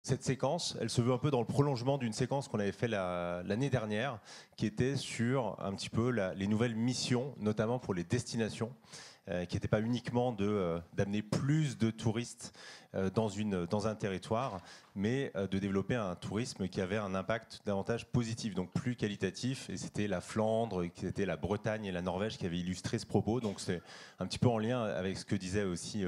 Cette séquence, elle se veut un peu dans le prolongement d'une séquence qu'on avait fait l'année dernière, qui était sur un petit peu les nouvelles missions, notamment pour les destinations, qui n'était pas uniquement d'amener plus de touristes dans un territoire, mais de développer un tourisme qui avait un impact davantage positif, donc plus qualitatif. Et c'était la Flandre, c'était la Bretagne et la Norvège qui avaient illustré ce propos. Donc c'est un petit peu en lien avec ce que disait aussi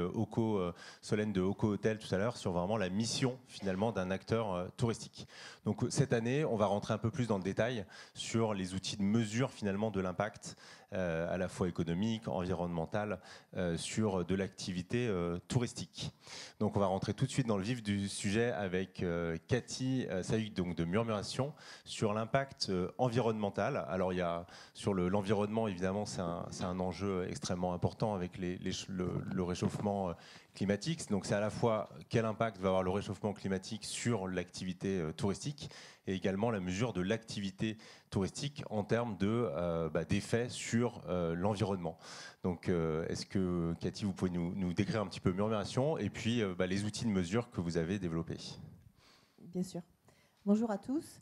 Solène de Oko Hotel tout à l'heure, sur vraiment la mission finalement d'un acteur touristique. Donc cette année, on va rentrer un peu plus dans le détail sur les outils de mesure finalement de l'impact à la fois économique, environnemental, sur de l'activité touristique. Donc on va rentrer tout de suite dans le vif du sujet avec Cathy Saïk, donc de Murmuration, sur l'impact environnemental. Alors il y a sur l'environnement, évidemment, c'est un enjeu extrêmement important avec le réchauffement climatique. Donc c'est à la fois quel impact va avoir le réchauffement climatique sur l'activité touristique, et également la mesure de l'activité touristique en termes d'effet sur l'environnement. Donc est-ce que, Cathy, vous pouvez nous décrire un petit peu Murmuration et puis les outils de mesure que vous avez développés? Bien sûr. Bonjour à tous.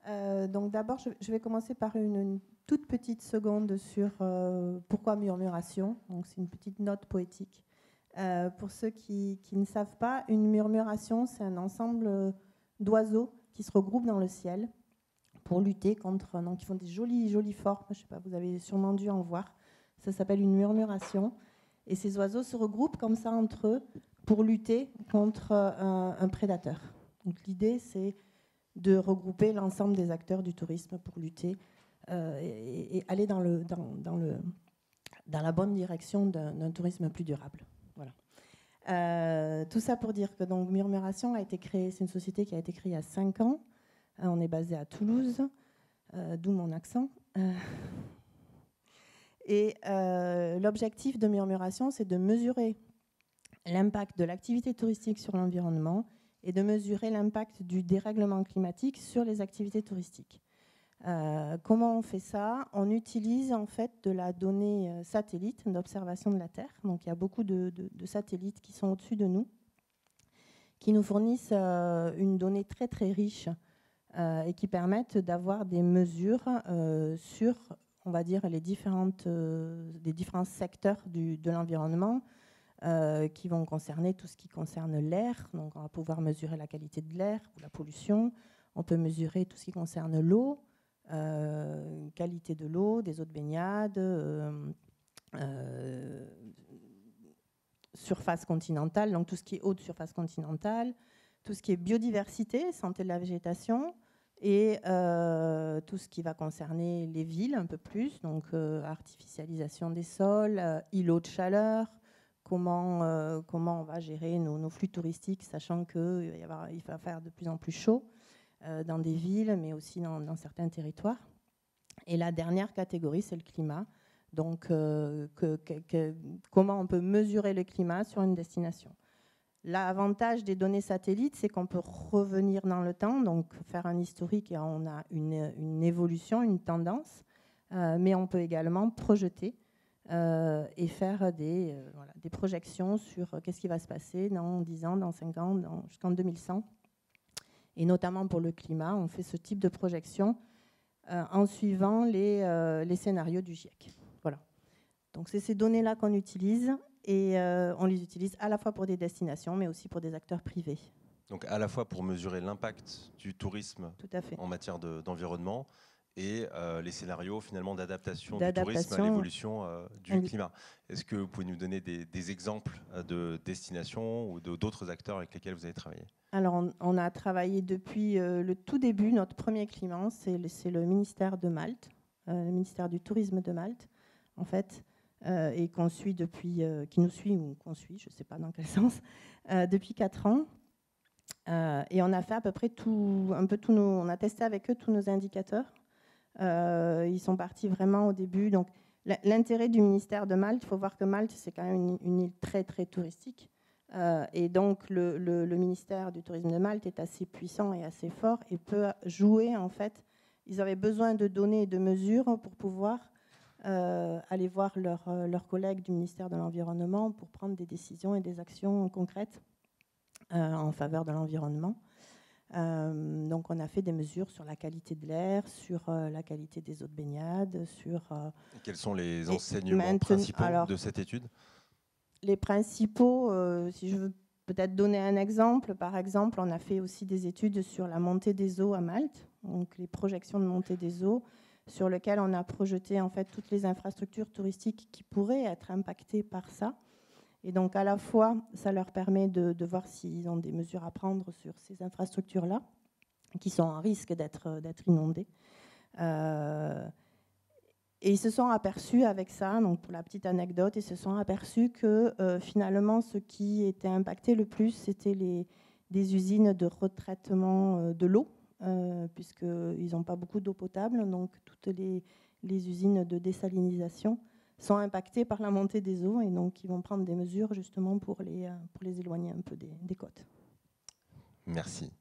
Donc d'abord, je vais commencer par une toute petite seconde sur pourquoi Murmuration. Donc c'est une petite note poétique. Pour ceux qui ne savent pas, une murmuration, c'est un ensemble d'oiseaux qui se regroupent dans le ciel pour lutter contre... Donc ils font des jolies formes, je ne sais pas, vous avez sûrement dû en voir. Ça s'appelle une murmuration. Et ces oiseaux se regroupent comme ça entre eux pour lutter contre un prédateur. Donc l'idée, c'est de regrouper l'ensemble des acteurs du tourisme pour lutter et aller dans la bonne direction d'un tourisme plus durable. Voilà. Tout ça pour dire que donc, Murmuration a été créée, c'est une société qui a été créée il y a 5 ans. On est basé à Toulouse, d'où mon accent. Et l'objectif de Murmuration, c'est de mesurer l'impact de l'activité touristique sur l'environnement et de mesurer l'impact du dérèglement climatique sur les activités touristiques. Comment on fait ça? On utilise en fait de la donnée satellite d'observation de la Terre. Donc il y a beaucoup de satellites qui sont au-dessus de nous, qui nous fournissent une donnée très très riche et qui permettent d'avoir des mesures sur, on va dire, les différents secteurs de l'environnement, qui vont concerner tout ce qui concerne l'air. Donc on va pouvoir mesurer la qualité de l'air ou la pollution. On peut mesurer tout ce qui concerne l'eau, qualité de l'eau, des eaux de baignade, surface continentale, donc tout ce qui est eau de surface continentale, tout ce qui est biodiversité, santé de la végétation, et tout ce qui va concerner les villes un peu plus, donc artificialisation des sols, îlots de chaleur, comment on va gérer nos flux touristiques, sachant qu'il va faire de plus en plus chaud dans des villes, mais aussi dans certains territoires. Et la dernière catégorie, c'est le climat. Donc, comment on peut mesurer le climat sur une destination. L'avantage des données satellites, c'est qu'on peut revenir dans le temps, donc faire un historique et on a une évolution, une tendance, mais on peut également projeter et faire des projections sur qu'est-ce qui va se passer dans 10 ans, dans 5 ans, jusqu'en 2100. Et notamment pour le climat, on fait ce type de projection en suivant les scénarios du GIEC. Voilà. Donc c'est ces données-là qu'on utilise et on les utilise à la fois pour des destinations, mais aussi pour des acteurs privés. Donc à la fois pour mesurer l'impact du tourisme en matière d'environnement et les scénarios finalement d'adaptation du tourisme à l'évolution du climat. Est-ce que vous pouvez nous donner des exemples de destinations ou d'autres acteurs avec lesquels vous avez travaillé? Alors on a travaillé depuis le tout début. Notre premier client, c'est le ministère de Malte, le ministère du tourisme de Malte, en fait, et qu'on suit depuis, qui nous suit ou qu'on suit, je ne sais pas dans quel sens, depuis 4 ans. Et on a fait à peu près on a testé avec eux tous nos indicateurs. Ils sont partis vraiment au début. Donc, l'intérêt du ministère de Malte, il faut voir que Malte, c'est quand même une île très, très touristique. Et donc, le ministère du tourisme de Malte est assez puissant et assez fort et peut jouer, en fait. Ils avaient besoin de données et de mesures pour pouvoir aller voir leurs collègues du ministère de l'Environnement pour prendre des décisions et des actions concrètes en faveur de l'environnement. Donc on a fait des mesures sur la qualité de l'air, sur la qualité des eaux de baignade, sur... Et quels sont les enseignements principaux de cette étude? Les principaux, si je veux peut-être donner un exemple, par exemple, on a fait aussi des études sur la montée des eaux à Malte, donc les projections de montée des eaux, sur lesquelles on a projeté en fait toutes les infrastructures touristiques qui pourraient être impactées par ça. Et donc à la fois, ça leur permet de voir s'ils ont des mesures à prendre sur ces infrastructures-là, qui sont en risque d'être inondées. Et ils se sont aperçus avec ça, donc pour la petite anecdote, ils se sont aperçus que finalement, ce qui était impacté le plus, c'était des usines de retraitement de l'eau, puisqu'ils n'ont pas beaucoup d'eau potable, donc toutes les usines de désalinisation sont impactées par la montée des eaux, et donc ils vont prendre des mesures justement pour les éloigner un peu des côtes. Merci.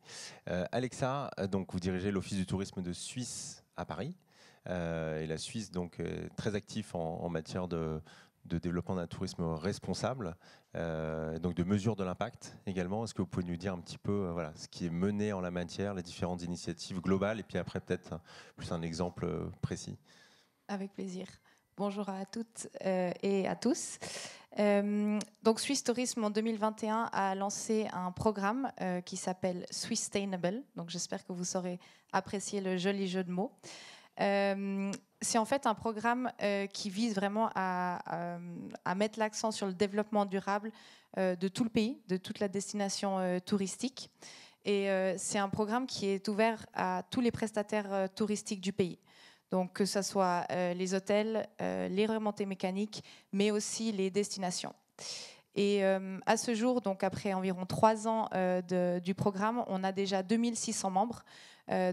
Alexa, donc vous dirigez l'Office du tourisme de Suisse à Paris. Et la Suisse donc très actif en matière de développement d'un tourisme responsable, donc de mesure de l'impact également. Est-ce que vous pouvez nous dire un petit peu voilà, ce qui est mené en la matière, les différentes initiatives globales, et puis après peut-être plus un exemple précis? Avec plaisir. Bonjour à toutes et à tous. Donc Swiss Tourisme en 2021 a lancé un programme qui s'appelle Swisstainable. Donc j'espère que vous saurez apprécier le joli jeu de mots. C'est en fait un programme qui vise vraiment à mettre l'accent sur le développement durable de tout le pays, de toute la destination touristique. Et c'est un programme qui est ouvert à tous les prestataires touristiques du pays. Donc que ce soit les hôtels, les remontées mécaniques, mais aussi les destinations. Et à ce jour, donc après environ 3 ans du programme, on a déjà 2600 membres.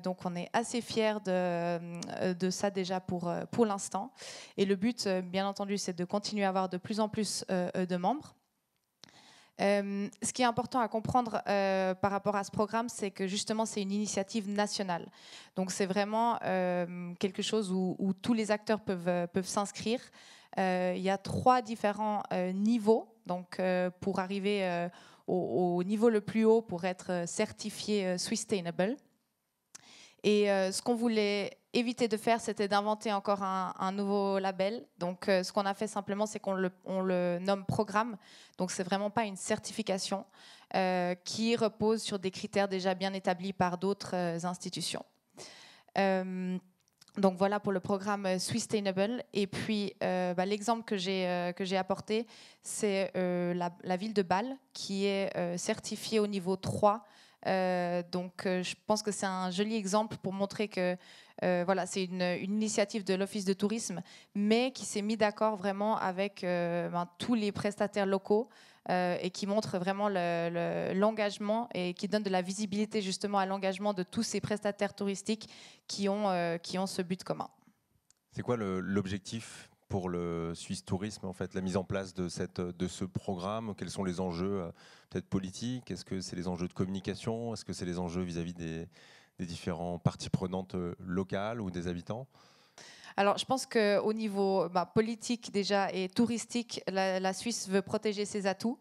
Donc on est assez fiers de ça déjà pour l'instant. Et le but, bien entendu, c'est de continuer à avoir de plus en plus de membres. Ce qui est important à comprendre par rapport à ce programme, c'est que justement c'est une initiative nationale. Donc c'est vraiment quelque chose où tous les acteurs peuvent s'inscrire. Il y a 3 différents niveaux donc, pour arriver au niveau le plus haut pour être certifié Swisstainable. Et ce qu'on voulait éviter de faire, c'était d'inventer encore un nouveau label. Donc, ce qu'on a fait simplement, c'est qu'on le nomme programme. Donc, c'est vraiment pas une certification qui repose sur des critères déjà bien établis par d'autres institutions. Donc, voilà pour le programme Swisstainable. Et puis, l'exemple que j'ai apporté, c'est la ville de Bâle, qui est certifiée au niveau 3. Donc, je pense que c'est un joli exemple pour montrer que voilà, c'est une initiative de l'Office de tourisme, mais qui s'est mis d'accord vraiment avec tous les prestataires locaux et qui montre vraiment l'engagement et qui donne de la visibilité justement à l'engagement de tous ces prestataires touristiques qui ont ce but commun. C'est quoi l'objectif pour le Swiss Tourisme, en fait, la mise en place de ce programme? Quels sont les enjeux peut-être politiques? Est-ce que c'est les enjeux de communication? Est-ce que c'est les enjeux vis-à-vis des différentes parties prenantes locales ou des habitants? Alors, je pense qu'au niveau politique déjà et touristique, la Suisse veut protéger ses atouts,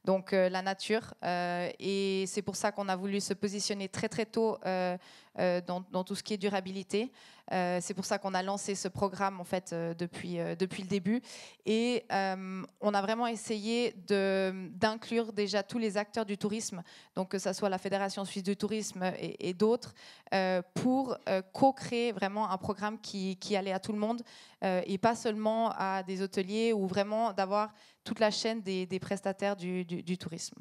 donc la nature. Et c'est pour ça qu'on a voulu se positionner très très tôt dans tout ce qui est durabilité. C'est pour ça qu'on a lancé ce programme en fait depuis le début. Et on a vraiment essayé d'inclure déjà tous les acteurs du tourisme, donc que ce soit la Fédération suisse du tourisme et d'autres, pour co-créer vraiment un programme qui allait à tout le monde et pas seulement à des hôteliers, ou vraiment d'avoir toute la chaîne des prestataires du tourisme.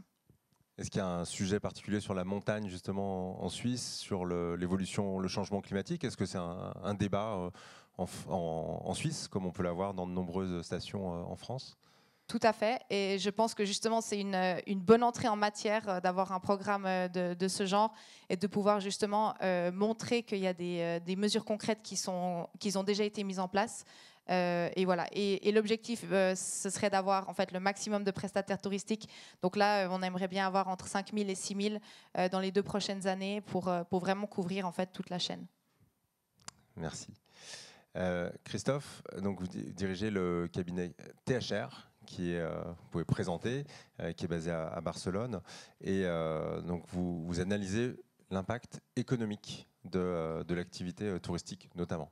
Est-ce qu'il y a un sujet particulier sur la montagne, justement, en Suisse, sur l'évolution, le changement climatique? Est-ce que c'est un débat en Suisse, comme on peut l'avoir dans de nombreuses stations en France? Tout à fait. Et je pense que justement, c'est une bonne entrée en matière d'avoir un programme de ce genre et de pouvoir justement montrer qu'il y a des mesures concrètes qui ont déjà été mises en place. Et voilà. Et l'objectif, ce serait d'avoir en fait le maximum de prestataires touristiques. Donc là, on aimerait bien avoir entre 5 000 et 6 000 dans les 2 prochaines années pour vraiment couvrir en fait toute la chaîne. Merci. Christophe, donc vous dirigez le cabinet THR, qui est, vous pouvez présenter, qui est basé à Barcelone. Et donc vous analysez l'impact économique de l'activité touristique notamment.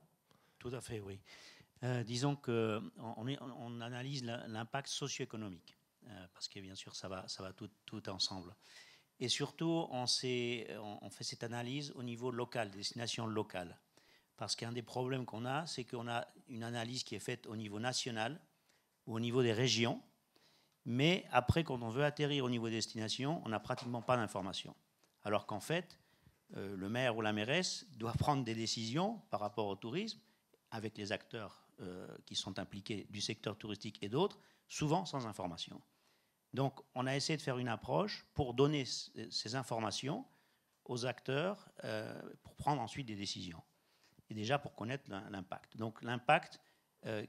Tout à fait, oui. Disons qu'on analyse l'impact socio-économique, parce que bien sûr ça va tout ensemble. Et surtout, on fait cette analyse au niveau local, des destinations locales. Parce qu'un des problèmes qu'on a, c'est qu'on a une analyse qui est faite au niveau national ou au niveau des régions. Mais après, quand on veut atterrir au niveau des destinations, on n'a pratiquement pas d'informations. Alors qu'en fait, le maire ou la mairesse doit prendre des décisions par rapport au tourisme avec les acteurs qui sont impliqués du secteur touristique et d'autres, souvent sans information. Donc, on a essayé de faire une approche pour donner ces informations aux acteurs pour prendre ensuite des décisions. Et déjà pour connaître l'impact. Donc, l'impact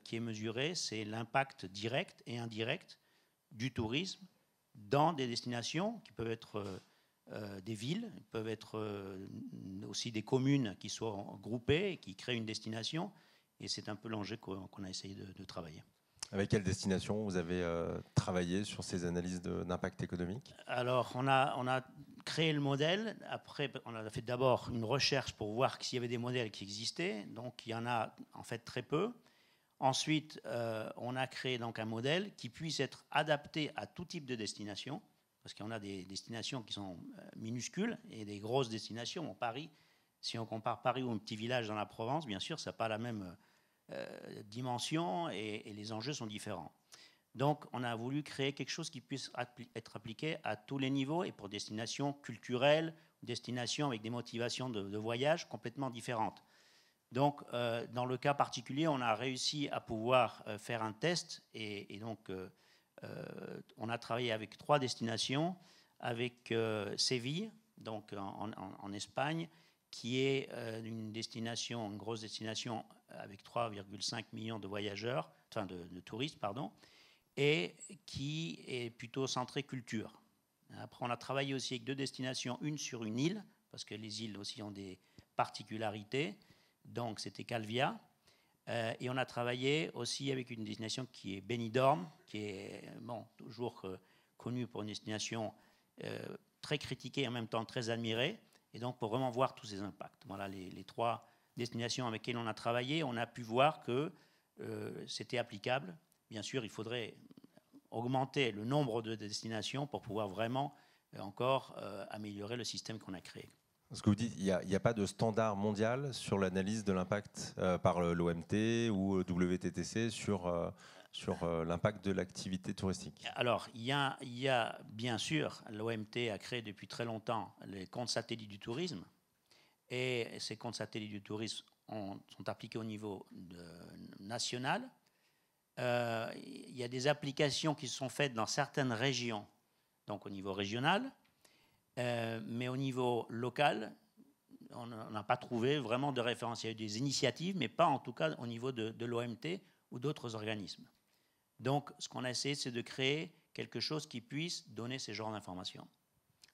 qui est mesuré, c'est l'impact direct et indirect du tourisme dans des destinations qui peuvent être des villes, peuvent être aussi des communes qui soient groupées et qui créent une destination. Et c'est un peu l'enjeu qu'on a essayé de travailler. Avec quelle destination vous avez travaillé sur ces analyses d'impact économique? Alors, on a créé le modèle. Après, on a fait d'abord une recherche pour voir s'il y avait des modèles qui existaient. Donc, il y en a en fait très peu. Ensuite, on a créé donc un modèle qui puisse être adapté à tout type de destination, parce qu'on a des destinations qui sont minuscules et des grosses destinations. En Paris, si on compare Paris ou un petit village dans la Provence, bien sûr, ça n'a pas la même dimension et les enjeux sont différents. Donc, on a voulu créer quelque chose qui puisse être appliqué à tous les niveaux et pour destinations culturelles, destinations avec des motivations de voyage complètement différentes. Donc, dans le cas particulier, on a réussi à pouvoir faire un test et donc on a travaillé avec 3 destinations, avec Séville, donc en Espagne, qui est une destination, une grosse destination avec 3,5 millions de voyageurs, enfin de touristes, pardon, et qui est plutôt centrée culture. Après, on a travaillé aussi avec 2 destinations, une sur une île, parce que les îles aussi ont des particularités. Donc, c'était Calvia. Et on a travaillé aussi avec une destination qui est Benidorm, qui est toujours connue pour une destination très critiquée et en même temps très admirée. Et donc, pour vraiment voir tous ces impacts. Voilà les 3 destinations avec lesquelles on a travaillé. On a pu voir que c'était applicable. Bien sûr, il faudrait augmenter le nombre de destinations pour pouvoir vraiment encore améliorer le système qu'on a créé. Ce que vous dites, il n'y a pas de standard mondial sur l'analyse de l'impact par l'OMT ou WTTC sur l'impact de l'activité touristique. Alors, il y a bien sûr, l'OMT a créé depuis très longtemps les comptes satellites du tourisme. Et ces comptes satellites du tourisme sont appliqués au niveau national. Il y a des applications qui sont faites dans certaines régions, donc au niveau régional. Mais au niveau local, on n'a pas trouvé vraiment de référence. Il y a eu des initiatives, mais pas en tout cas au niveau de l'OMT ou d'autres organismes. Donc, ce qu'on a essayé, c'est de créer quelque chose qui puisse donner ces genres d'informations.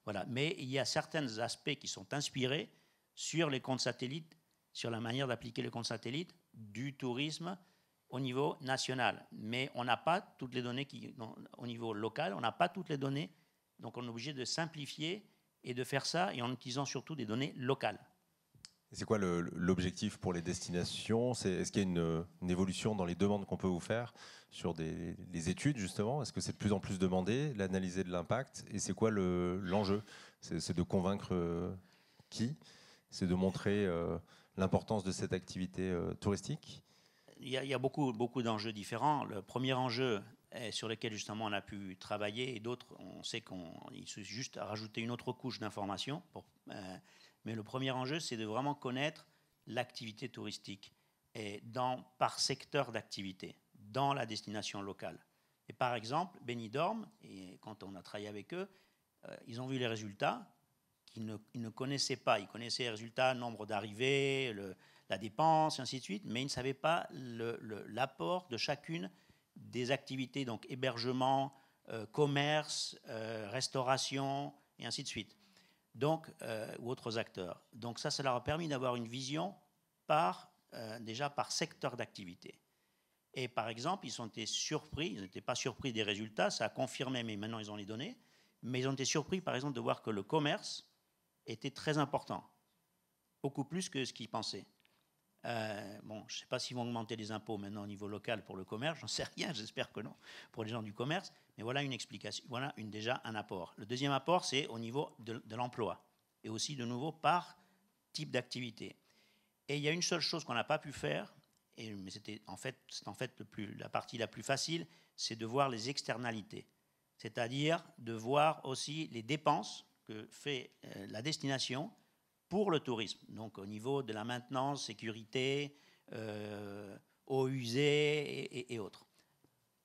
Voilà. Mais il y a certains aspects qui sont inspirés sur les comptes satellites, sur la manière d'appliquer les comptes satellites du tourisme au niveau national. Mais on n'a pas toutes les données au niveau local, on n'a pas toutes les données. Donc, on est obligé de simplifier et de faire ça et en utilisant surtout des données locales. C'est quoi l'objectif pour les destinations? Est-ce qu'il y a une évolution dans les demandes qu'on peut vous faire sur les études, justement? Est-ce que c'est de plus en plus demandé, l'analyser de l'impact? Et c'est quoi l'enjeu? C'est de convaincre qui? C'est de montrer l'importance de cette activité touristique? Il y a beaucoup d'enjeux différents. Le premier enjeu sur lequel justement on a pu travailler et d'autres, on sait qu'il suffit juste à rajouter une autre couche d'informations. Mais le premier enjeu, c'est de vraiment connaître l'activité touristique et par secteur d'activité dans la destination locale. Et par exemple, Benidorm, et quand on a travaillé avec eux, ils ont vu les résultats qu'ils ne connaissaient pas. Ils connaissaient les résultats, le nombre d'arrivées, la dépense, et ainsi de suite, mais ils ne savaient pas l'apport de chacune des activités, donc hébergement, commerce, restauration, et ainsi de suite. Donc, ou autres acteurs. Donc ça leur a permis d'avoir une vision déjà par secteur d'activité. Et par exemple, ils ont été surpris, ils n'étaient pas surpris des résultats, ça a confirmé, mais maintenant ils ont les données, mais ils ont été surpris par exemple de voir que le commerce était très important, beaucoup plus que ce qu'ils pensaient. Bon, je ne sais pas s'ils vont augmenter les impôts maintenant au niveau local pour le commerce, j'en sais rien, j'espère que non, pour les gens du commerce, mais voilà une explication, voilà déjà un apport. Le deuxième apport, c'est au niveau de l'emploi, et aussi de nouveau par type d'activité. Et il y a une seule chose qu'on n'a pas pu faire, mais c'est en fait la partie la plus facile, c'est de voir les externalités, c'est-à-dire de voir aussi les dépenses que fait la destination pour le tourisme, donc au niveau de la maintenance, sécurité, eau usée et autres.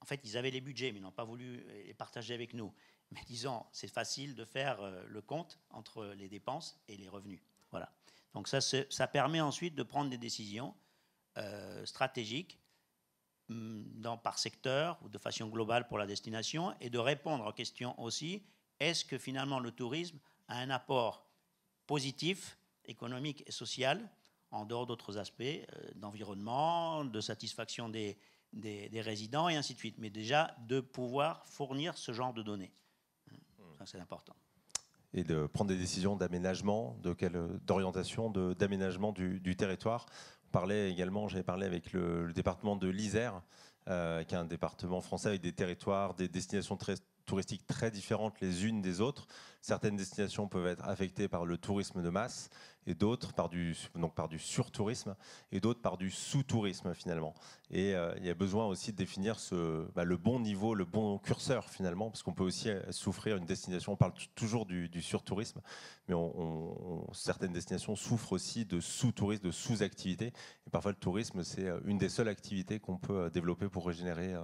En fait, ils avaient les budgets, mais ils n'ont pas voulu les partager avec nous. Mais disons, c'est facile de faire le compte entre les dépenses et les revenus. Voilà. Donc ça permet ensuite de prendre des décisions stratégiques par secteur ou de façon globale pour la destination et de répondre aux questions aussi, est-ce que finalement le tourisme a un apport positif, économique et social, en dehors d'autres aspects d'environnement, de satisfaction des résidents et ainsi de suite. Mais déjà, de pouvoir fournir ce genre de données. Ça, c'est important. Et de prendre des décisions d'aménagement, d'orientation, d'aménagement du territoire. J'avais parlé avec le département de l'Isère, qui est un département français avec des territoires, des destinations touristiques très différentes les unes des autres. Certaines destinations peuvent être affectées par le tourisme de masse et d'autres par du surtourisme et d'autres par du sous-tourisme finalement. Et il y a besoin aussi de définir le bon niveau, le bon curseur finalement, parce qu'on peut aussi souffrir une destination, on parle toujours du surtourisme, mais certaines destinations souffrent aussi de sous-tourisme, de sous-activité. Et parfois le tourisme, c'est une des seules activités qu'on peut développer pour régénérer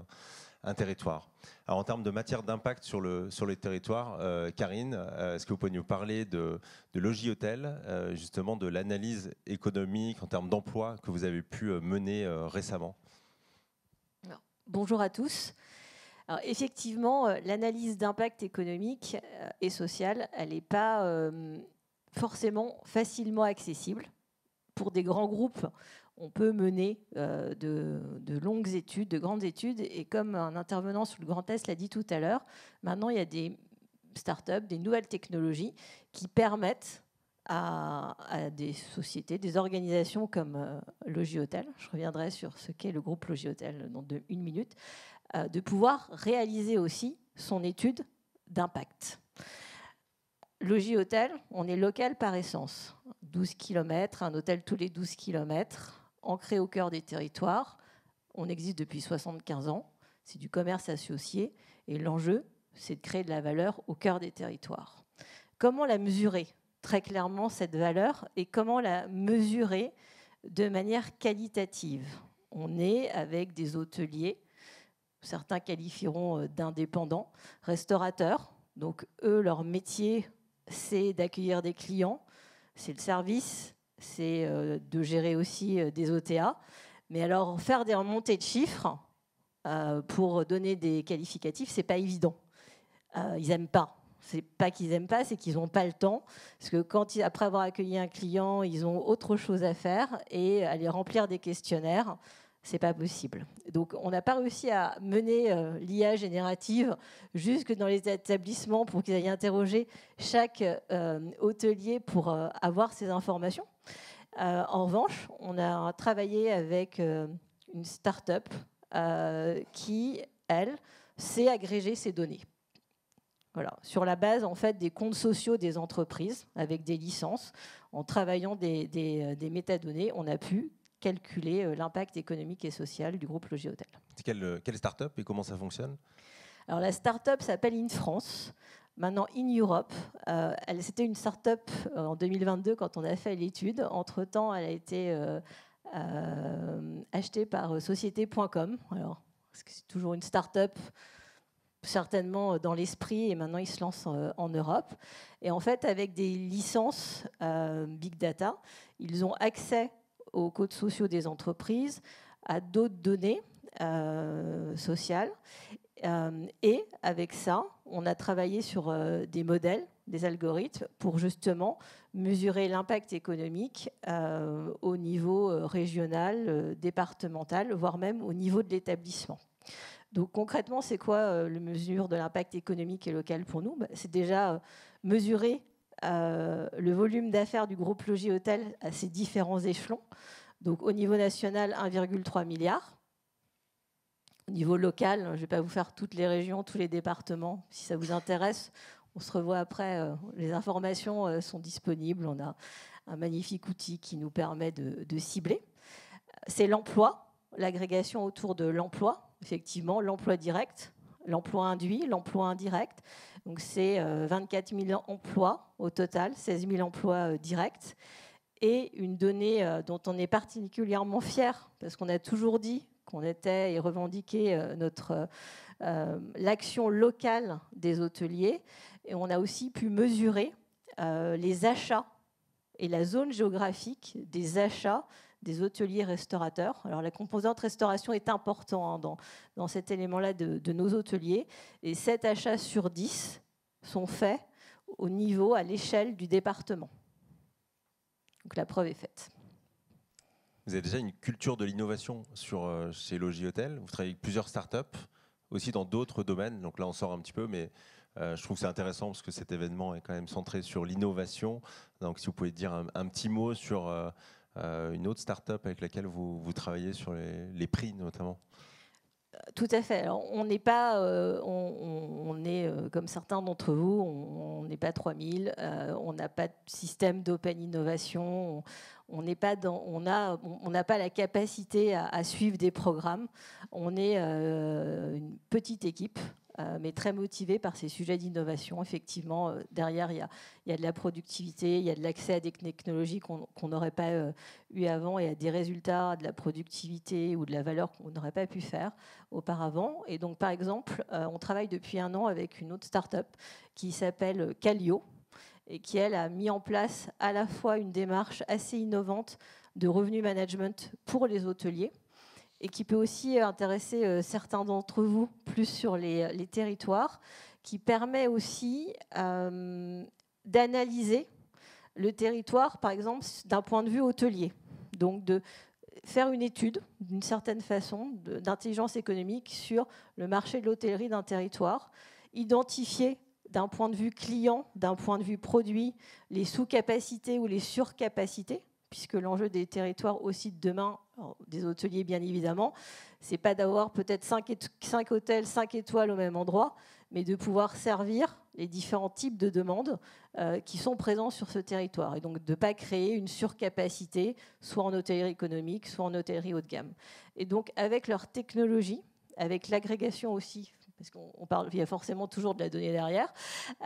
un territoire. Alors, en termes de matière d'impact sur les territoires, Karine, est-ce que vous pouvez nous parler de Logihôtel, justement de l'analyse économique en termes d'emploi que vous avez pu mener récemment? Bonjour à tous. Alors, effectivement, l'analyse d'impact économique et social, elle n'est pas forcément facilement accessible. Pour des grands groupes, on peut mener de longues études, de grandes études. Et comme un intervenant sur le Grand Est l'a dit tout à l'heure, maintenant, il y a des startups, des nouvelles technologies qui permettent à des sociétés, des organisations comme Logihôtel, je reviendrai sur ce qu'est le groupe Logihôtel dans une minute, de pouvoir réaliser aussi son étude d'impact. Logihôtel, on est local par essence. 12 km, un hôtel tous les 12 km, ancré au cœur des territoires. On existe depuis 75 ans. C'est du commerce associé. Et l'enjeu, c'est de créer de la valeur au cœur des territoires. Comment la mesurer très clairement, cette valeur, et comment la mesurer de manière qualitative? On est avec des hôteliers, certains qualifieront d'indépendants, restaurateurs. Donc eux, leur métier, c'est d'accueillir des clients, c'est le service, c'est de gérer aussi des OTA. Mais alors, faire des remontées de chiffres pour donner des qualificatifs, c'est pas évident. Ils n'aiment pas. C'est pas qu'ils n'aiment pas, c'est qu'ils n'ont pas le temps. Parce que après avoir accueilli un client, ils ont autre chose à faire et aller remplir des questionnaires, c'est pas possible. Donc, on n'a pas réussi à mener l'IA générative jusque dans les établissements pour qu'ils aillent interroger chaque hôtelier pour avoir ces informations. En revanche, on a travaillé avec une start-up qui, elle, sait agréger ces données. Voilà, sur la base en fait des comptes sociaux des entreprises avec des licences, en travaillant des métadonnées, on a pu calculer l'impact économique et social du groupe Logihôtel. C'est quelle start-up et comment ça fonctionne? Alors, la start-up s'appelle InFrance, maintenant InEurope. C'était une start-up en 2022 quand on a fait l'étude. Entre-temps, elle a été achetée par Société.com. Alors, c'est toujours une start-up certainement dans l'esprit, et maintenant ils se lancent en Europe. Et en fait, avec des licences Big Data, ils ont accès aux codes sociaux des entreprises, à d'autres données sociales. Et avec ça, on a travaillé sur des modèles, des algorithmes, pour justement mesurer l'impact économique au niveau régional, départemental, voire même au niveau de l'établissement. Donc concrètement, c'est quoi la mesure de l'impact économique et local pour nous? C'est déjà mesurer le volume d'affaires du groupe Logis Hôtel à ses différents échelons. Donc au niveau national, 1,3 milliard. Au niveau local, je ne vais pas vous faire toutes les régions, tous les départements. Si ça vous intéresse, on se revoit après. Les informations sont disponibles. On a un magnifique outil qui nous permet de cibler. C'est l'emploi, l'agrégation autour de l'emploi. Effectivement, l'emploi direct, l'emploi induit, l'emploi indirect. Donc c'est 24 000 emplois au total, 16 000 emplois directs. Et une donnée dont on est particulièrement fier, parce qu'on a toujours dit qu'on était et revendiqué l'action locale des hôteliers. Et on a aussi pu mesurer les achats et la zone géographique des achats des hôteliers restaurateurs. Alors la composante restauration est importante dans cet élément-là de nos hôteliers. Et 7 achats sur 10 sont faits au niveau, à l'échelle du département. Donc la preuve est faite. Vous avez déjà une culture de l'innovation chez Logis Hôtel. Vous travaillez avec plusieurs startups, aussi dans d'autres domaines. Donc là, on sort un petit peu, mais je trouve que c'est intéressant parce que cet événement est quand même centré sur l'innovation. Donc si vous pouvez dire un petit mot sur une autre startup avec laquelle vous travaillez sur les prix notamment. Tout à fait. Alors, on n'est pas, on est comme certains d'entre vous, on n'est pas 3000, on n'a pas de système d'open innovation, on n'a pas la capacité à suivre des programmes. On est une petite équipe, mais très motivée par ces sujets d'innovation. Effectivement, derrière, il y a de la productivité, il y a de l'accès à des technologies qu'on n'aurait pas eu avant et à des résultats, de la productivité ou de la valeur qu'on n'aurait pas pu faire auparavant. Et donc, par exemple, on travaille depuis 1 an avec une autre start-up qui s'appelle Calio et qui, elle, a mis en place à la fois une démarche assez innovante de revenu management pour les hôteliers, et qui peut aussi intéresser certains d'entre vous plus sur les territoires, qui permet aussi d'analyser le territoire, par exemple, d'un point de vue hôtelier. Donc de faire une étude, d'une certaine façon, d'intelligence économique sur le marché de l'hôtellerie d'un territoire, identifier d'un point de vue client, d'un point de vue produit, les sous-capacités ou les surcapacités, puisque l'enjeu des territoires aussi de demain, des hôteliers bien évidemment, c'est pas d'avoir peut-être 5 hôtels, 5 étoiles au même endroit, mais de pouvoir servir les différents types de demandes qui sont présents sur ce territoire. Et donc de ne pas créer une surcapacité, soit en hôtellerie économique, soit en hôtellerie haut de gamme. Et donc avec leur technologie, avec l'agrégation aussi, parce qu'on parle, il y a forcément toujours de la donnée derrière,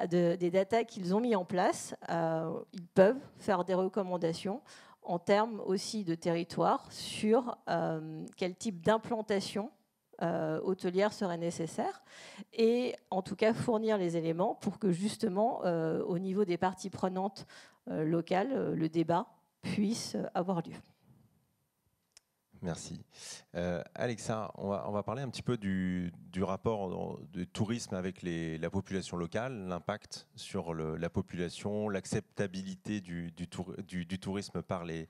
des datas qu'ils ont mis en place, ils peuvent faire des recommandations en termes aussi de territoire sur quel type d'implantation hôtelière serait nécessaire et en tout cas fournir les éléments pour que justement au niveau des parties prenantes locales, le débat puisse avoir lieu. Merci. Alexa, on va parler un petit peu du rapport du tourisme avec la population locale, l'impact sur la population, l'acceptabilité du tourisme par les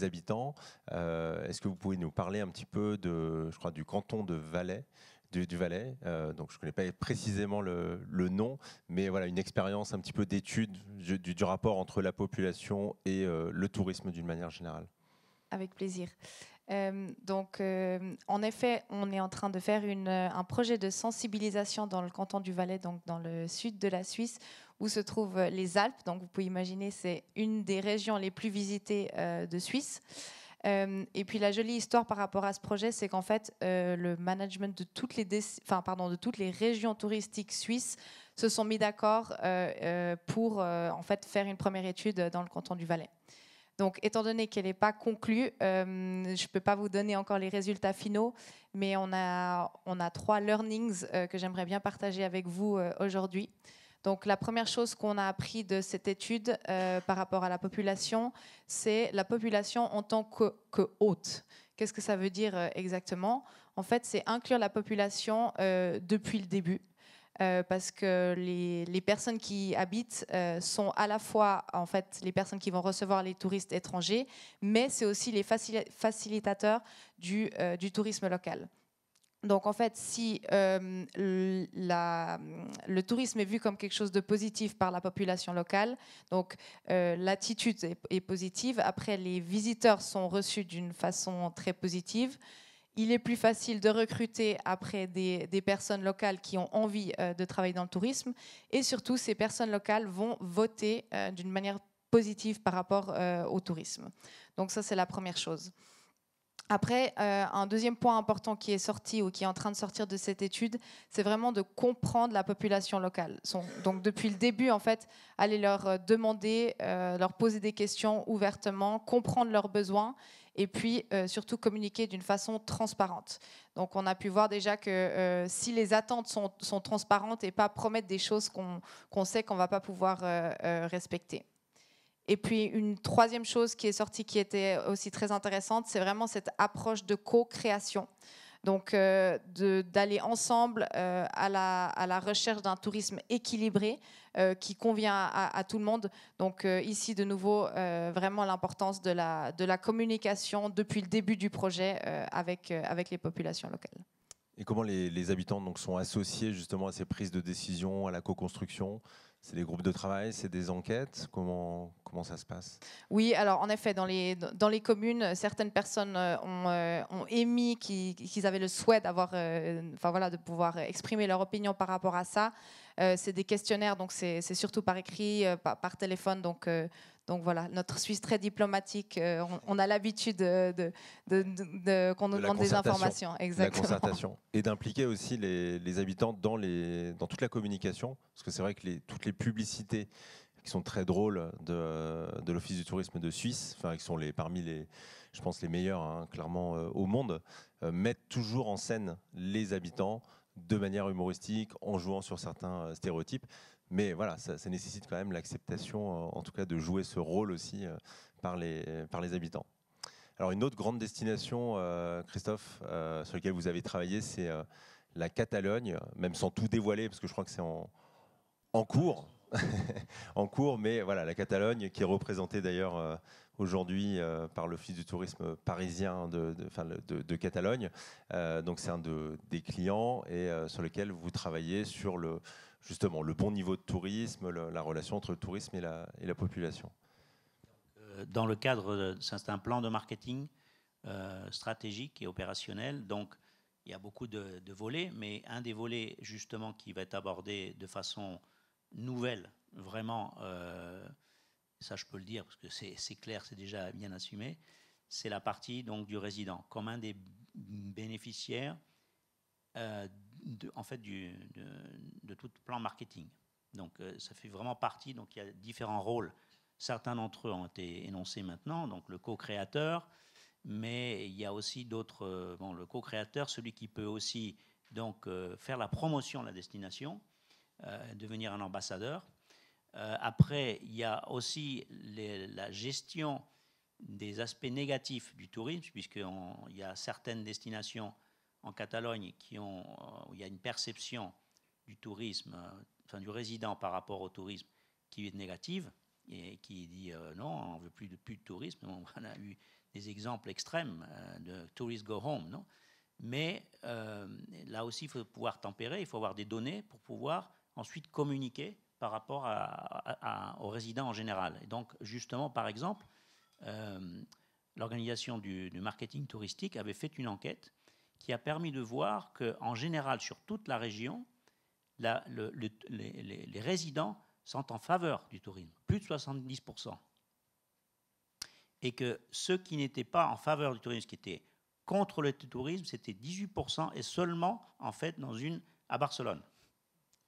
habitants. Est-ce que vous pouvez nous parler un petit peu du canton de Valais, du Valais, donc je ne connais pas précisément le nom, mais voilà, une expérience un petit peu d'étude du rapport entre la population et le tourisme d'une manière générale. Avec plaisir. En effet, on est en train de faire un projet de sensibilisation dans le canton du Valais, donc dans le sud de la Suisse, où se trouvent les Alpes. Donc, vous pouvez imaginer, c'est une des régions les plus visitées de Suisse. Et puis, la jolie histoire par rapport à ce projet, c'est qu'en fait, le management de toutes les régions touristiques suisses se sont mis d'accord pour en fait faire une première étude dans le canton du Valais. Donc, étant donné qu'elle n'est pas conclue, je ne peux pas vous donner encore les résultats finaux, mais on a 3 learnings que j'aimerais bien partager avec vous aujourd'hui. Donc, la première chose qu'on a appris de cette étude par rapport à la population, c'est la population en tant que hôte. Qu'est-ce que ça veut dire exactement ? En fait, c'est inclure la population depuis le début. Parce que les personnes qui habitent sont à la fois en fait les personnes qui vont recevoir les touristes étrangers, mais c'est aussi les facilitateurs du tourisme local. Donc en fait, si le tourisme est vu comme quelque chose de positif par la population locale, donc l'attitude est positive, après les visiteurs sont reçus d'une façon très positive, il est plus facile de recruter après des personnes locales qui ont envie de travailler dans le tourisme, et surtout ces personnes locales vont voter d'une manière positive par rapport au tourisme. Donc ça, c'est la première chose. Après, un deuxième point important qui est sorti ou qui est en train de sortir de cette étude, c'est vraiment de comprendre la population locale. Donc depuis le début, en fait, aller leur demander, leur poser des questions ouvertement, comprendre leurs besoins et puis surtout communiquer d'une façon transparente. Donc on a pu voir déjà que si les attentes sont transparentes et pas promettre des choses qu'on sait qu'on ne va pas pouvoir respecter. Et puis une troisième chose qui est sortie qui était aussi très intéressante, c'est vraiment cette approche de co-création. Donc d'aller ensemble à la recherche d'un tourisme équilibré qui convient à tout le monde. Donc ici de nouveau vraiment l'importance de la communication depuis le début du projet avec les populations locales. Et comment les habitants donc, sont associés justement à ces prises de décision, à la co-construction? C'est des groupes de travail, c'est des enquêtes? Comment ça se passe? Oui, alors en effet, dans les communes, certaines personnes ont émis qu'ils avaient le souhait d'avoir, de pouvoir exprimer leur opinion par rapport à ça. C'est des questionnaires, donc c'est surtout par écrit, par téléphone. Donc voilà, notre Suisse très diplomatique, on a l'habitude qu'on nous demande des informations. Exactement. La concertation. Et d'impliquer aussi les habitants dans toute la communication, parce que c'est vrai que toutes les publicités qui sont très drôles de l'Office du tourisme de Suisse, qui sont parmi je pense, les meilleurs, hein, clairement, au monde, mettent toujours en scène les habitants de manière humoristique, en jouant sur certains stéréotypes. Mais voilà, ça nécessite quand même l'acceptation, en tout cas, de jouer ce rôle aussi par les habitants. Alors une autre grande destination, Christophe, sur laquelle vous avez travaillé, c'est la Catalogne, même sans tout dévoiler, parce que je crois que c'est en cours. En cours, mais voilà, la Catalogne qui est représentée d'ailleurs aujourd'hui par l'Office du tourisme parisien de Catalogne. Donc c'est un des clients et sur lequel vous travaillez sur justement le bon niveau de tourisme, la relation entre le tourisme et la population. Dans le cadre, c'est un plan de marketing stratégique et opérationnel, donc il y a beaucoup de volets, mais un des volets justement qui va être abordé de façon nouvelle, vraiment, ça je peux le dire parce que c'est clair, c'est déjà bien assumé, c'est la partie donc du résident, comme un des bénéficiaires en fait de tout plan marketing. Donc ça fait vraiment partie, donc il y a différents rôles. Certains d'entre eux ont été énoncés maintenant, donc le co-créateur, mais il y a aussi d'autres, le co-créateur, celui qui peut aussi donc, faire la promotion de la destination, devenir un ambassadeur. Après, il y a aussi la gestion des aspects négatifs du tourisme, puisqu'il y a certaines destinations en Catalogne où il y a une perception du tourisme, du résident par rapport au tourisme qui est négative, et qui dit non, on ne veut plus de tourisme. On a eu des exemples extrêmes de tourist go home, non? Mais là aussi, il faut pouvoir tempérer, il faut avoir des données pour pouvoir ensuite communiquer par rapport aux résidents en général. Et donc, justement, par exemple, l'organisation du marketing touristique avait fait une enquête qui a permis de voir qu'en général, sur toute la région, les résidents sont en faveur du tourisme, plus de 70%. Et que ceux qui n'étaient pas en faveur du tourisme, qui étaient contre le tourisme, c'était 18%, et seulement, en fait, à Barcelone.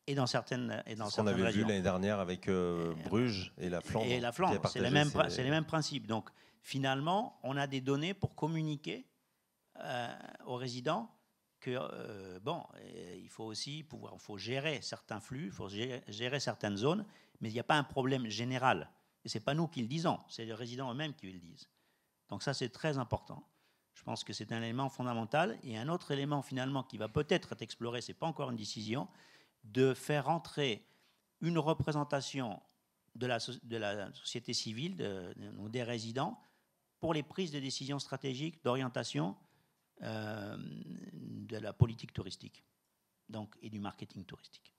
Et dans certaines régions. On avait vu l'année dernière avec Bruges et la Flandre. Et la Flandre, c'est les mêmes principes. Donc, finalement, on a des données pour communiquer aux résidents que, il faut aussi faut gérer certains flux, il faut gérer certaines zones, mais il n'y a pas un problème général. Et ce n'est pas nous qui le disons, c'est les résidents eux-mêmes qui le disent. Donc ça, c'est très important. Je pense que c'est un élément fondamental. Et un autre élément, finalement, qui va peut-être être exploré, ce n'est pas encore une décision, de faire entrer une représentation de la société civile, des résidents, pour les prises de décisions stratégiques, d'orientation de la politique touristique donc, et du marketing touristique.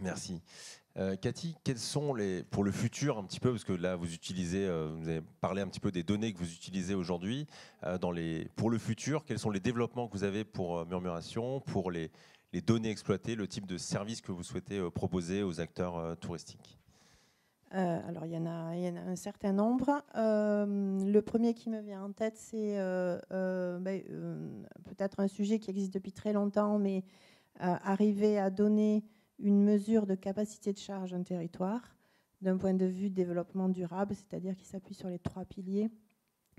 Merci. Cathy, quels sont pour le futur un petit peu, parce que là vous avez parlé un petit peu des données que vous utilisez aujourd'hui, pour le futur, quels sont les développements que vous avez pour Murmuration, pour les données exploitées, le type de service que vous souhaitez proposer aux acteurs touristiques? Alors, il y en a un certain nombre. Le premier qui me vient en tête, c'est peut-être un sujet qui existe depuis très longtemps, mais arriver à donner une mesure de capacité de charge d'un territoire d'un point de vue développement durable, c'est-à-dire qui s'appuie sur les 3 piliers.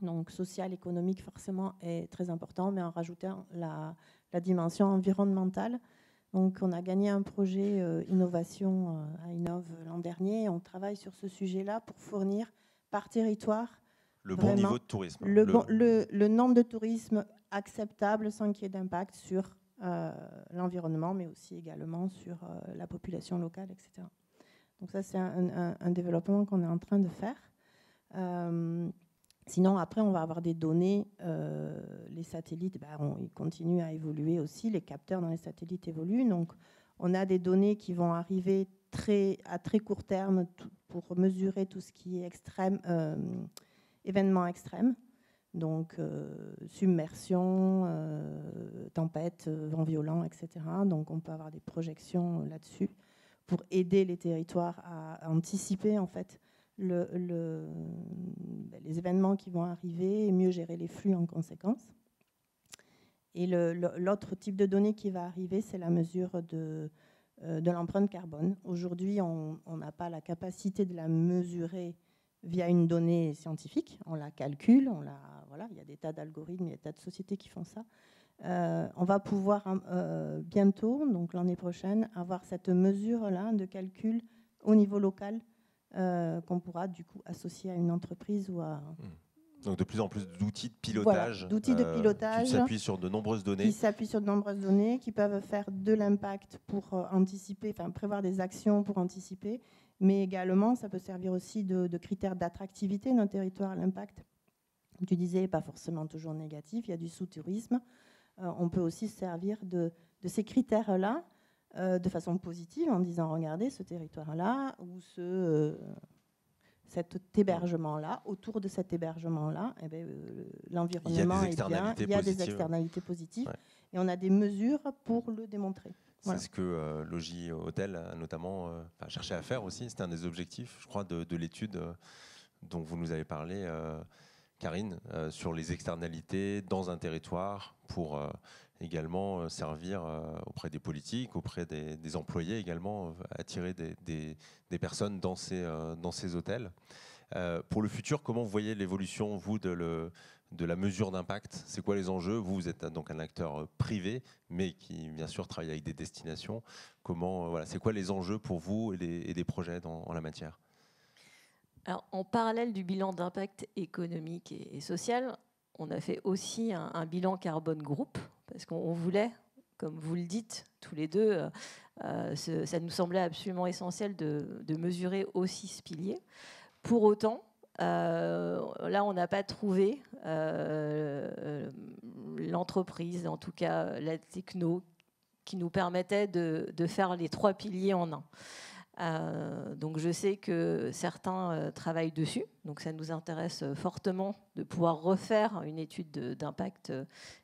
Donc, social, économique, forcément, est très important, mais en rajoutant la dimension environnementale. Donc, on a gagné un projet innovation à Innov l'an dernier. On travaille sur ce sujet-là pour fournir par territoire le bon niveau de tourisme. Le nombre de tourisme acceptable sans qu'il y ait d'impact sur l'environnement, mais aussi également sur la population locale, etc. Donc ça, c'est un développement qu'on est en train de faire. Sinon, après, on va avoir des données. Les satellites, ils continuent à évoluer aussi. Les capteurs dans les satellites évoluent. Donc, on a des données qui vont arriver à très court terme pour mesurer tout ce qui est événements extrêmes. Donc, submersion, tempête, vent violent, etc. Donc, on peut avoir des projections là-dessus pour aider les territoires à anticiper, en fait, les événements qui vont arriver et mieux gérer les flux en conséquence. Et l'autre type de données qui va arriver, c'est la mesure de l'empreinte carbone. Aujourd'hui, on n'a pas la capacité de la mesurer via une donnée scientifique. On la calcule, voilà, il y a des tas d'algorithmes, il y a des tas de sociétés qui font ça. On va pouvoir bientôt, donc l'année prochaine, avoir cette mesure-là de calcul au niveau local qu'on pourra du coup associer à une entreprise ou à... Donc de plus en plus d'outils de pilotage, voilà, d'outils de pilotage qui s'appuient sur de nombreuses données. Qui s'appuient sur de nombreuses données, qui peuvent faire de l'impact pour anticiper, enfin prévoir des actions pour anticiper, mais également ça peut servir aussi de critères d'attractivité d'un territoire. L'impact, tu disais, pas forcément toujours négatif, il y a du sous-tourisme. On peut aussi se servir de ces critères-là de façon positive en disant, regardez, ce territoire-là ou cet hébergement-là, autour de cet hébergement-là, l'environnement est bien, il y a des externalités positives, ouais. Et on a des mesures pour le démontrer. Voilà. C'est ce que Logis Hôtel a notamment cherché à faire aussi. C'était un des objectifs, je crois, de l'étude dont vous nous avez parlé, Karine, sur les externalités dans un territoire pour également servir auprès des politiques, auprès des employés également, attirer des personnes dans ces hôtels. Pour le futur, comment vous voyez l'évolution, vous, de la mesure d'impact? C'est quoi les enjeux? Vous êtes donc un acteur privé, mais qui, bien sûr, travaille avec des destinations. C'est quoi les enjeux pour vous et des projets en la matière? Alors, en parallèle du bilan d'impact économique et social, on a fait aussi un bilan carbone groupe, parce qu'on voulait, comme vous le dites tous les deux, ça nous semblait absolument essentiel de mesurer aussi ce pilier. Pour autant, là, on n'a pas trouvé l'entreprise, en tout cas la techno, qui nous permettait de faire les 3 piliers en un. Donc je sais que certains travaillent dessus, donc ça nous intéresse fortement de pouvoir refaire une étude d'impact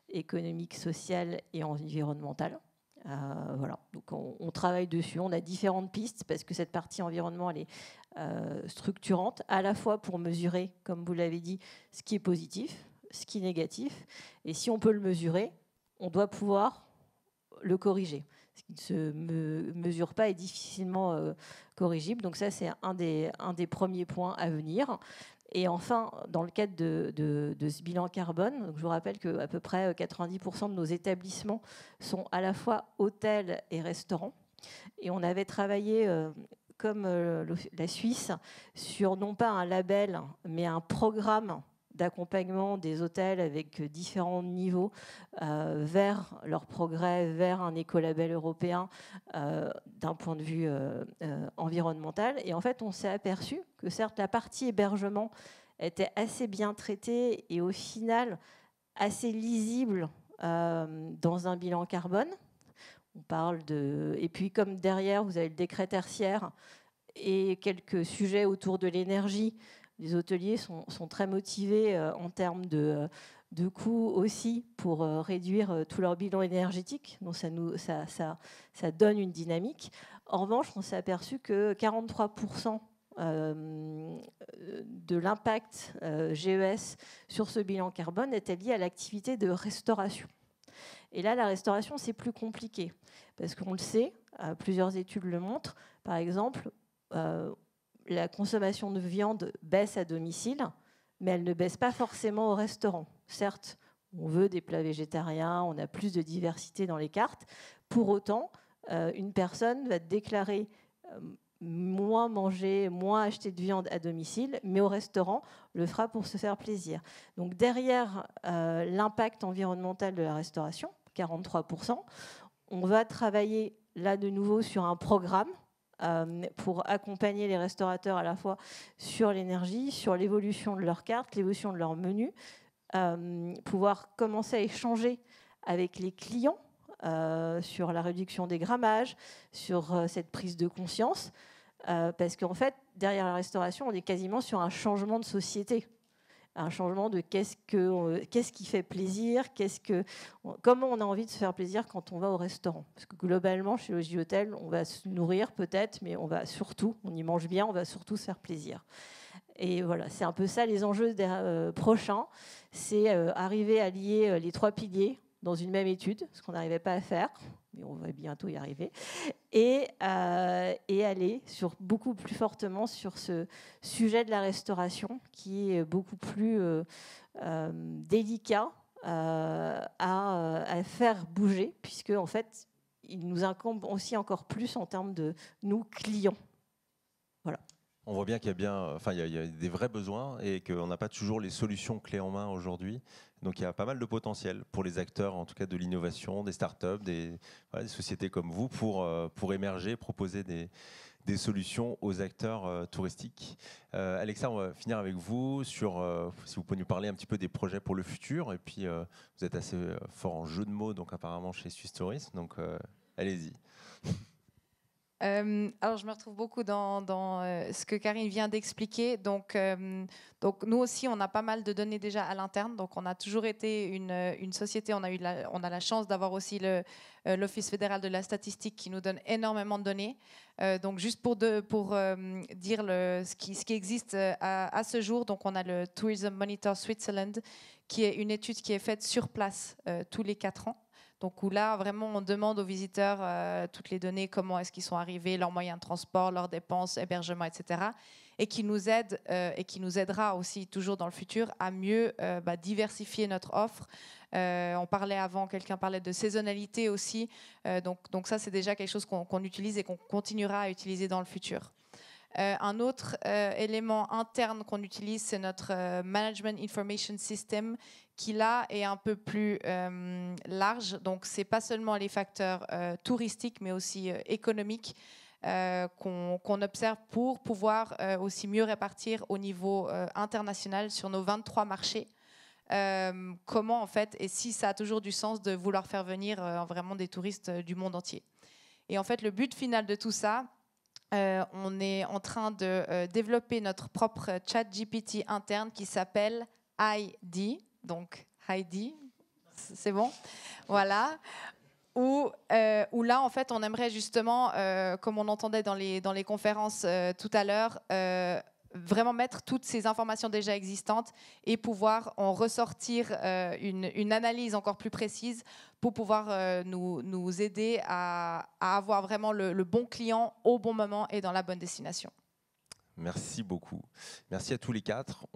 économique, social et environnemental. Voilà, donc on travaille dessus, on a différentes pistes parce que cette partie environnement elle est structurante, à la fois pour mesurer, comme vous l'avez dit, ce qui est positif, ce qui est négatif, et si on peut le mesurer, on doit pouvoir le corriger. Ce qui ne se mesure pas est difficilement corrigible. Donc ça, c'est un des premiers points à venir. Et enfin, dans le cadre de ce bilan carbone, donc je vous rappelle qu'à peu près 90% de nos établissements sont à la fois hôtels et restaurants. Et on avait travaillé, comme la Suisse, sur non pas un label, mais un programme d'accompagnement des hôtels avec différents niveaux vers leur progrès, vers un écolabel européen d'un point de vue environnemental. Et en fait, on s'est aperçu que certes, la partie hébergement était assez bien traitée et au final assez lisible dans un bilan carbone. On parle de... Et puis comme derrière, vous avez le décret tertiaire et quelques sujets autour de l'énergie, les hôteliers sont très motivés en termes de coûts aussi pour réduire tout leur bilan énergétique. Donc ça donne une dynamique. En revanche, on s'est aperçu que 43% de l'impact GES sur ce bilan carbone était lié à l'activité de restauration. Et là, la restauration, c'est plus compliqué, parce qu'on le sait, plusieurs études le montrent. Par exemple, la consommation de viande baisse à domicile, mais elle ne baisse pas forcément au restaurant. Certes, on veut des plats végétariens, on a plus de diversité dans les cartes. Pour autant, une personne va déclarer moins manger, moins acheter de viande à domicile, mais au restaurant, le fera pour se faire plaisir. Donc derrière l'impact environnemental de la restauration, 43%, on va travailler là de nouveau sur un programme pour accompagner les restaurateurs à la fois sur l'énergie, sur l'évolution de leur carte, l'évolution de leur menu, pouvoir commencer à échanger avec les clients sur la réduction des grammages, sur cette prise de conscience, parce qu'en fait, derrière la restauration, on est quasiment sur un changement de société, un changement de qu'est-ce qui fait plaisir, comment on a envie de se faire plaisir quand on va au restaurant. Parce que globalement, chez Logis Hôtel, on va se nourrir peut-être, mais on y mange bien, on va surtout se faire plaisir. Et voilà, c'est un peu ça les enjeux prochains, c'est arriver à lier les 3 piliers dans une même étude, ce qu'on n'arrivait pas à faire, mais on va bientôt y arriver, et aller beaucoup plus fortement sur ce sujet de la restauration qui est beaucoup plus délicat à faire bouger, puisque en fait, il nous incombe aussi encore plus en termes de nous, clients. Voilà. On voit bien qu'il y a des vrais besoins et qu'on n'a pas toujours les solutions clés en main aujourd'hui. Donc il y a pas mal de potentiel pour les acteurs, en tout cas de l'innovation, des startups, des sociétés comme vous, pour émerger, proposer des solutions aux acteurs touristiques. Alexa, on va finir avec vous sur, si vous pouvez nous parler un petit peu des projets pour le futur. Et puis vous êtes assez fort en jeu de mots, donc apparemment chez Swiss Tourisme. Donc allez-y. Alors, je me retrouve beaucoup dans ce que Karine vient d'expliquer. Donc, nous aussi, on a pas mal de données déjà à l'interne. Donc, on a toujours été une société. On a la chance d'avoir aussi l'Office fédéral de la statistique qui nous donne énormément de données. Donc, juste pour dire ce qui existe à ce jour. Donc, on a le Tourism Monitor Switzerland, qui est une étude qui est faite sur place tous les 4 ans. Donc où là, vraiment, on demande aux visiteurs toutes les données, comment est-ce qu'ils sont arrivés, leurs moyens de transport, leurs dépenses, hébergement, etc. Et qui nous aide et qui nous aidera aussi toujours dans le futur à mieux diversifier notre offre. Quelqu'un parlait de saisonnalité aussi. Donc ça, c'est déjà quelque chose qu'on utilise et qu'on continuera à utiliser dans le futur. Un autre élément interne qu'on utilise, c'est notre Management Information System, qui là est un peu plus large. Donc, ce n'est pas seulement les facteurs touristiques, mais aussi économiques qu'on observe pour pouvoir aussi mieux répartir au niveau international sur nos 23 marchés. Comment, en fait, et si ça a toujours du sens de vouloir faire venir vraiment des touristes du monde entier. Et en fait, le but final de tout ça, on est en train de développer notre propre chat GPT interne qui s'appelle ID. Donc, ID, c'est bon. Voilà. Où là, en fait, on aimerait justement, comme on entendait dans les conférences tout à l'heure, vraiment mettre toutes ces informations déjà existantes et pouvoir en ressortir une analyse encore plus précise pour pouvoir nous aider à avoir vraiment le bon client au bon moment et dans la bonne destination. Merci beaucoup. Merci à tous les 4.